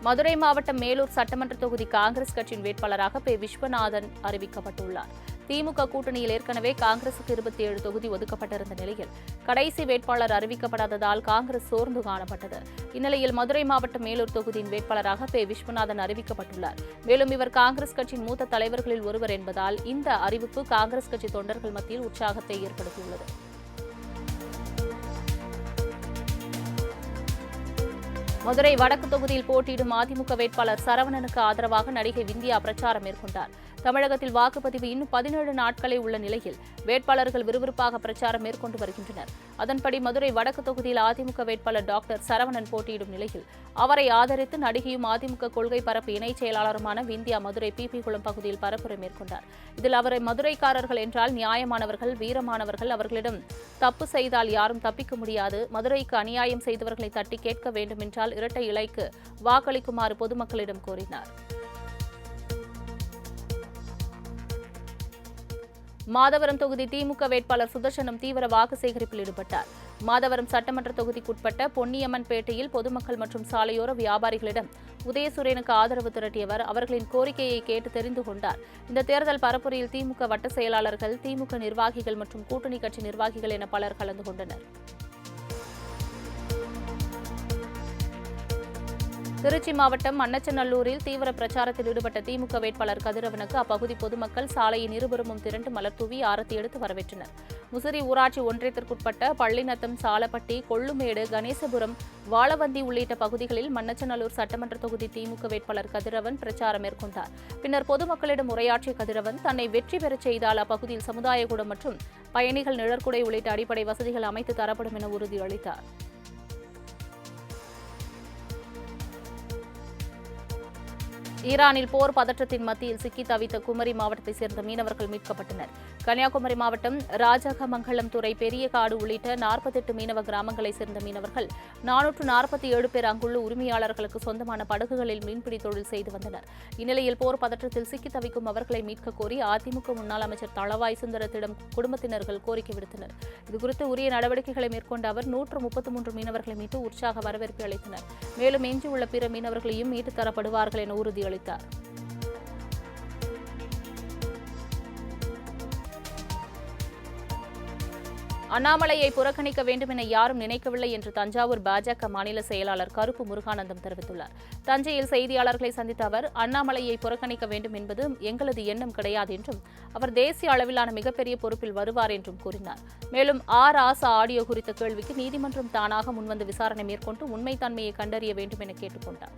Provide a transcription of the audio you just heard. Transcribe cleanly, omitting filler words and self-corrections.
மதுரை மாவட்டம் மேலூர் சட்டமன்ற தொகுதி காங்கிரஸ் கட்சியின் வேட்பாளராக பே. விஸ்வநாதன் அறிவிக்கப்பட்டுள்ளார். திமுக கூட்டணியில் ஏற்கனவே காங்கிரசுக்கு 27 தொகுதி ஒதுக்கப்பட்டிருந்த நிலையில் கடைசி வேட்பாளர் அறிவிக்கப்படாததால் காங்கிரஸ் சோர்ந்து காணப்பட்டது. இந்நிலையில் மதுரை மாவட்டம் மேலூர் தொகுதியின் வேட்பாளராக பே. விஸ்வநாதன் அறிவிக்கப்பட்டுள்ளார். மேலும் இவர் காங்கிரஸ் கட்சியின் மூத்த தலைவர்களில் ஒருவர் என்பதால் இந்த அறிவிப்பு காங்கிரஸ் கட்சி தொண்டர்கள் மத்தியில் உற்சாகத்தை ஏற்படுத்தியுள்ளது. மதுரை வடக்கு தொகுதியில் போட்டியிடும் அதிமுக வேட்பாளர் சரவணனுக்கு ஆதரவாக நடிகை விந்தியா பிரச்சாரம் மேற்கொண்டார். தமிழகத்தில் வாக்குப்பதிவு இன்னும் 17 நாட்களே உள்ள நிலையில் வேட்பாளர்கள் விறுவிறுப்பாக பிரச்சாரம் மேற்கொண்டு வருகின்றனர். அதன்படி மதுரை வடக்கு தொகுதியில் அதிமுக வேட்பாளர் டாக்டர் சரவணன் போட்டியிடும் நிலையில் அவரை ஆதரித்து நடிகையும் அதிமுக கொள்கை பரப்பு இணைச் செயலாளருமான விந்தியா மதுரை பிபி குளம் பகுதியில் பரப்புரை மேற்கொண்டார். இதில் அவரை மதுரைக்காரர்கள் என்றால் நியாயமானவர்கள், வீரமானவர்கள், அவர்களிடம் தப்பு செய்தால் யாரும் தப்பிக்க முடியாது, மதுரைக்கு அநியாயம் செய்தவர்களை தட்டி கேட்க வேண்டும் என்றால் இரட்டை இலைக்கு வாக்களிக்குமாறு பொதுமக்களிடம் கோரினார். மாதவரம் தொகுதி திமுக வேட்பாளர் சுதர்சனம் தீவிர வாக்கு சேகரிப்பில் ஈடுபட்டார். மாதவரம் சட்டமன்ற தொகுதிக்குட்பட்ட பொன்னியம்மன்பேட்டையில் பொதுமக்கள் மற்றும் சாலையோர வியாபாரிகளிடம் உதயசூரியனுக்கு ஆதரவு திரட்டியவர் அவர்களின் கோரிக்கையை கேட்டு தெரிந்து கொண்டார். இந்த தேர்தல் பரப்புரையில் திமுக வட்ட செயலாளர்கள், திமுக நிர்வாகிகள் மற்றும் கூட்டணி கட்சி நிர்வாகிகள் என பலர் கலந்து கொண்டனர். திருச்சி மாவட்டம் மண்ணச்சநல்லூரில் தீவிர பிரச்சாரத்தில் ஈடுபட்ட திமுக வேட்பாளர் கதிரவனுக்கு அப்பகுதி பொதுமக்கள் சாலையின் இருபுறமும் திரண்டு மலர் தூவி ஆரத்தி எடுத்து வரவேற்றனர். முசிறி ஊராட்சி ஒன்றியத்திற்குட்பட்ட பள்ளிநத்தம், சாலப்பட்டி, கொள்ளுமேடு, கணேசபுரம், வாழவந்தி உள்ளிட்ட பகுதிகளில் மண்ணச்சநல்லூர் சட்டமன்ற தொகுதி திமுக வேட்பாளர் கதிரவன் பிரச்சாரம் மேற்கொண்டார். பின்னர் பொதுமக்களிடம் உரையாற்றிய கதிரவன் தன்னை வெற்றி பெறச் செய்தால் அப்பகுதியில் சமுதாய கூடம் மற்றும் பயணிகள் நிழற்குடை உள்ளிட்ட அடிப்படை வசதிகள் அமைத்து தரப்படும் என உறுதியளித்தார். ஈரானில் போர் பதற்றத்தின் மத்தியில் சிக்கி தவித்த குமரி மாவட்டத்தைச் சேர்ந்த மீனவர்கள் மீட்கப்பட்டனர். கன்னியாகுமரி மாவட்டம் ராஜகமங்கலம் துறை, பெரியகாடு உள்ளிட்ட 48 மீனவ கிராமங்களைச் சேர்ந்த மீனவர்கள் 447 பேர் அங்குள்ள உரிமையாளர்களுக்கு சொந்தமான படகுகளில் மீன்பிடி தொழில் செய்து வந்தனர். இந்நிலையில் போர் பதற்றத்தில் சிக்கி தவிக்கும் அவர்களை மீட்க கோரி அதிமுக முன்னாள் அமைச்சர் தளவாய் சுந்தரத்திடம் குடும்பத்தினர்கள் கோரிக்கை விடுத்தனர். இதுகுறித்து உரிய நடவடிக்கைகளை மேற்கொண்ட அவர் 133 மீனவர்களை மீட்டு உற்சாக வரவேற்பு அளித்தனர். மேலும் எஞ்சியுள்ள பிற மீனவர்களையும் மீட்டுத் தரப்படுவார்கள் என உறுதியளித்தார். அண்ணாமலையை புறக்கணிக்க வேண்டும் என யாரும் நினைக்கவில்லை என்று தஞ்சாவூர் பாஜக மாநில செயலாளர் கருப்பு முருகானந்தம் தெரிவித்துள்ளார். தஞ்சையில் செய்தியாளர்களை சந்தித்த அவர், அண்ணாமலையை புறக்கணிக்க வேண்டும் என்பது எங்களது எண்ணம் கிடையாது என்றும் அவர் தேசிய அளவிலான மிகப்பெரிய பொறுப்பில் வருவார் என்றும் கூறினார். மேலும் ராசா ஆடியோ குறித்த கேள்விக்கு நீதிமன்றம் தானாக முன்வந்து விசாரணை மேற்கொண்டு உண்மைத்தன்மையை கண்டறிய வேண்டும் என கேட்டுக் கொண்டார்.